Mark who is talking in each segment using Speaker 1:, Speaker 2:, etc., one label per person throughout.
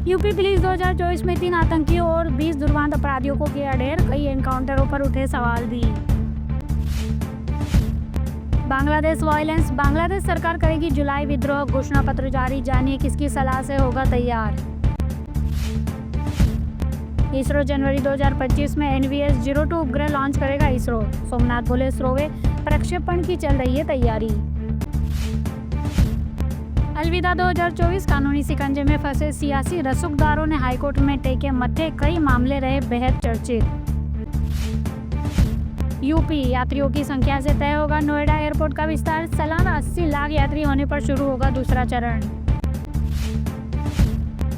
Speaker 1: UP police 2024 में 3 आतंकियों और 20 दुर्दांत अपराधियों को किया ढेर, कई एनकाउंटरों पर उठे सवाल भी। बांग्लादेश वायलेंस, बांग्लादेश सरकार करेगी जुलाई विद्रोह, घोषणा पत्र जारी, जानिए किसकी सलाह से होगा तैयार। इसरो जनवरी 2025 में NVS-02 उपग्रह लॉन्च करेगा इसरो, सोमनाथ बोले इसरोवे प्रक्षेपण की चल रही है तैयारी। अलविदा 2024, कानूनी शिकंजे में फंसे सियासी रसूखदारों ने हाईकोर्ट में टेके मत्थे, कई मामले रहे बेहद चर्चित। यूपी, यात्रियों की संख्या से तय होगा नोएडा एयरपोर्ट का विस्तार, सालाना 80 लाख यात्री होने पर शुरू होगा दूसरा चरण।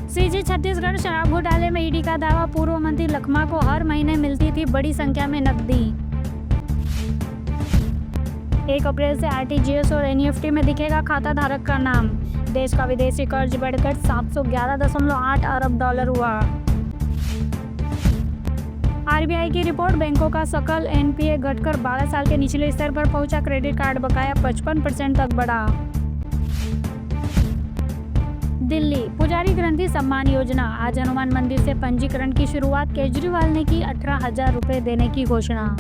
Speaker 1: CG छत्तीसगढ़, शराब घोटाले में ईडी का दावा, पूर्व मंत्री लखमा को हर महीने मिलती थी बड़ी संख्या में नकदी। 1 अप्रैल से RTGS और NEFT में दिखेगा खाता धारक का नाम, देश का विदेशी कर्ज बढ़कर 711.8 अरब डॉलर हुआ। RBI की रिपोर्ट, बैंकों का सकल NPA घटकर 12 साल के निचले स्तर पर पहुंचा, क्रेडिट कार्ड बकाया 55% तक बढ़ा। दिल्ली, पुजारी ग्रंथि सम्मान योजना, आज हनुमान मंदिर से पंजीकरण की शुरुआत, केजरीवाल ने की 18,000 रुपए देने की घोषणा।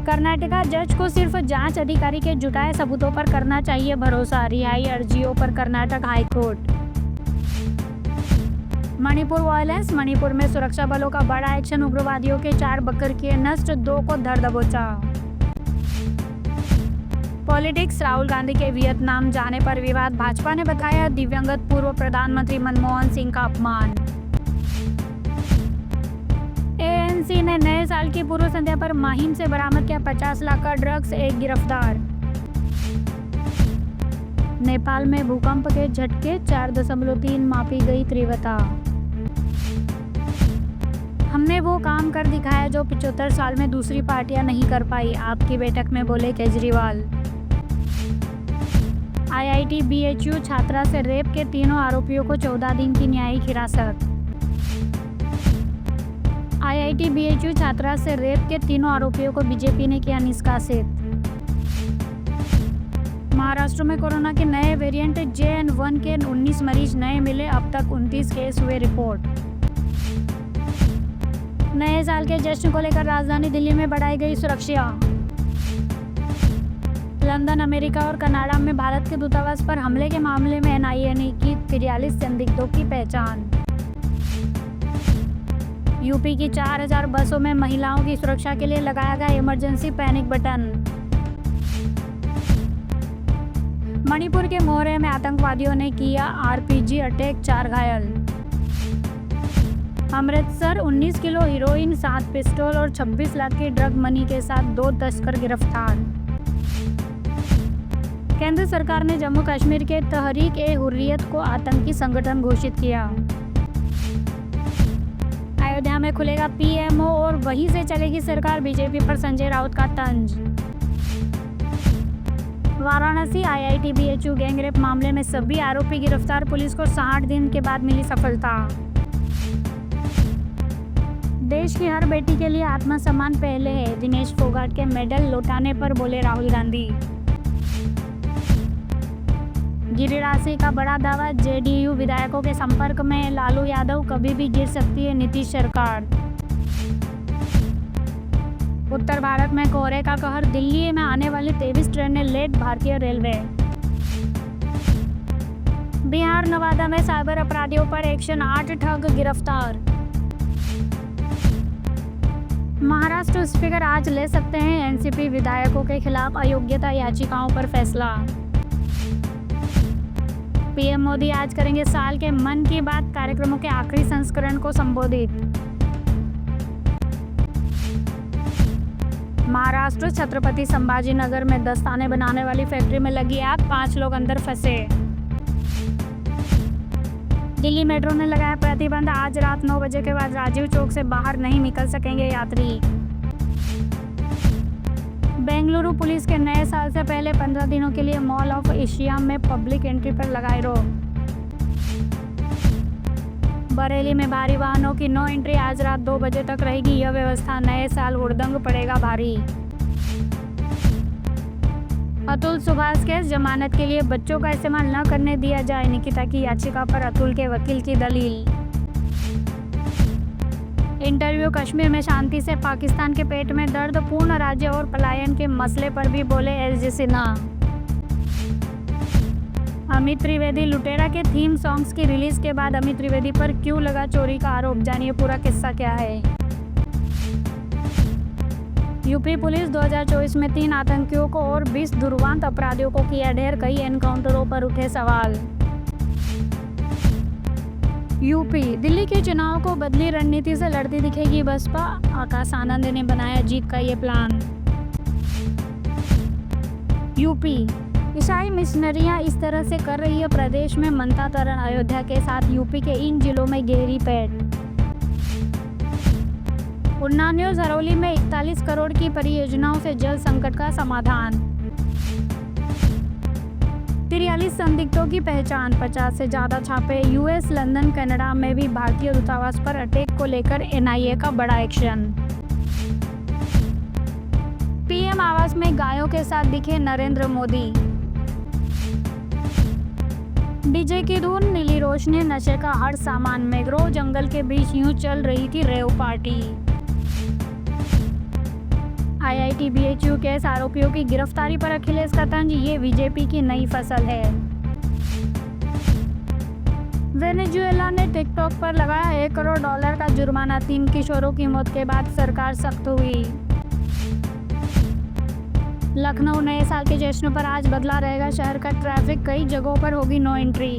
Speaker 1: कर्नाटका, जज को सिर्फ जांच अधिकारी के जुटाए सबूतों पर करना चाहिए भरोसा, रिहाई अर्जियों पर कर्नाटक हाईकोर्ट। मणिपुर वायलेंस, मणिपुर में सुरक्षा बलों का बड़ा एक्शन, उग्रवादियों के 4 बकर किए नष्ट, 2 को धर दबोचा। पॉलिटिक्स, राहुल गांधी के वियतनाम जाने पर विवाद, भाजपा ने बताया दिवंगत पूर्व प्रधानमंत्री मनमोहन सिंह का अपमान। ANC ने नए साल की पूर्व संध्या पर माहिम से बरामद किया 50 लाख का ड्रग्स, 1 गिरफ्तार। नेपाल में भूकंप के झटके, 4.3 मापी गई तीव्रता। हमने वो काम कर दिखाया जो 75 साल में दूसरी पार्टियां नहीं कर पाई, आपकी बैठक में बोले केजरीवाल। IIT BHU छात्रा से रेप के तीनों आरोपियों को 14 दिन की न्यायिक हिरासत। IIT BHU छात्रा से रेप के तीनों आरोपियों को बीजेपी ने किया निष्कासित। महाराष्ट्र में कोरोना के नए वेरिएंट JN.1 के 19 मरीज नए मिले, अब तक 29 केस हुए रिपोर्ट। नए साल के जश्न को लेकर राजधानी दिल्ली में बढ़ाई गई सुरक्षा। लंदन, अमेरिका और कनाडा में भारत के दूतावास पर हमले के मामले में NIA ने की 43 संदिग्धों की पहचान। यूपी की 4000 बसों में महिलाओं की सुरक्षा के लिए लगाया गया इमरजेंसी पैनिक बटन। मणिपुर के मोहरे में आतंकवादियों ने किया RPG अटैक, 4 घायल। अमृतसर, 19 किलो हीरोइन, 7 पिस्टल और 26 लाख की ड्रग मनी के साथ 2 तस्कर गिरफ्तार। केंद्र सरकार ने जम्मू कश्मीर के तहरीक-ए-हुर्रियत को आतंकी संगठन घोषित किया। अयोध्या में खुलेगा PMO और वहीं से चलेगी सरकार, बीजेपी पर संजय राउत का तंज। वाराणसी, IIT BHU गैंगरेप मामले में सभी आरोपी गिरफ्तार, पुलिस को 60 दिन के बाद मिली सफलता। देश की हर बेटी के लिए आत्मसम्मान पहले है, दिनेश फोगाट के मेडल लौटाने पर बोले राहुल गांधी। गिरिराज सिंह का बड़ा दावा, JDU विधायकों के संपर्क में लालू यादव, कभी भी गिर सकती है नीतीश सरकार। उत्तर भारत में कोहरे का कहर, दिल्ली में आने वाली 23 ट्रेनें लेट, भारतीय रेलवे। बिहार, नवादा में साइबर अपराधियों पर एक्शन, 8 ठग गिरफ्तार। महाराष्ट्र स्पीकर आज ले सकते हैं NCP विधायकों के खिलाफ अयोग्यता याचिकाओं पर फैसला। PM मोदी आज करेंगे साल के मन की बात कार्यक्रमों के आखिरी संस्करण को संबोधित। महाराष्ट्र, छत्रपति संभाजीनगर में दस्ताने बनाने वाली फैक्ट्री में लगी आग, 5 लोग अंदर फंसे। दिल्ली मेट्रो ने लगाया प्रतिबंध, आज रात 9 बजे के बाद राजीव चौक से बाहर नहीं निकल सकेंगे यात्री। बेंगलुरु पुलिस के नए साल से पहले 15 दिनों के लिए मॉल ऑफ एशिया में पब्लिक एंट्री पर लगाई रोक। बरेली में भारी वाहनों की नो एंट्री, आज रात 2 बजे तक रहेगी यह व्यवस्था, नए साल हुड़दंग पड़ेगा भारी। अतुल सुभाष केस, जमानत के लिए बच्चों का इस्तेमाल न करने दिया जाए, निकिता की याचिका पर अतुल के वकील की दलील। इंटरव्यू, कश्मीर में शांति से पाकिस्तान के पेट में दर्द, पूर्ण राज्य और पलायन के मसले पर भी बोले एसजी सिन्हा। अमित त्रिवेदी, लुटेरा के थीम सॉन्ग्स की रिलीज के बाद अमित त्रिवेदी पर क्यों लगा चोरी का आरोप, जानिए पूरा किस्सा क्या है। यूपी पुलिस 2024 में 3 आतंकियों को और 20 दुर्दांत अपराधियों को किया ढेर, कई एनकाउंटरों पर उठे सवाल। यूपी, दिल्ली के चुनाव को बदली रणनीति से लड़ती दिखेगी बसपा, आकाश आनंद ने बनाया जीत का ये प्लान। यूपी, ईसाई मिशनरियां इस तरह से कर रही है प्रदेश में मनता तरण, अयोध्या के साथ यूपी के इन जिलों में गहरी पैठ। उन्ना न्यूज़, हरौली में 41 करोड़ की परियोजनाओं से जल संकट का समाधान। 43 संदिग्धों की पहचान, 50 से ज्यादा छापे। यूएस, लंदन, कनाडा में भी भारतीय दूतावास पर अटैक को लेकर एनआईए का बड़ा एक्शन। पीएम आवास में गायों के साथ दिखे नरेंद्र मोदी। डीजे की धुन, नीली रोशनी, नशे का हर सामान, मैंग्रोव जंगल के बीच यूं चल रही थी rave party. IIT BHU case, आरोपियों की गिरफ्तारी पर अखिलेश का तंज, ये बीजेपी की नई फसल है। वेनेजुएला ने टिकटॉक पर लगाया $1 करोड़ का जुर्माना, 3 किशोरों की मौत के बाद सरकार सख्त हुई। लखनऊ, नए साल के जश्न पर आज बदला रहेगा शहर का ट्रैफिक, कई जगहों पर होगी नो एंट्री।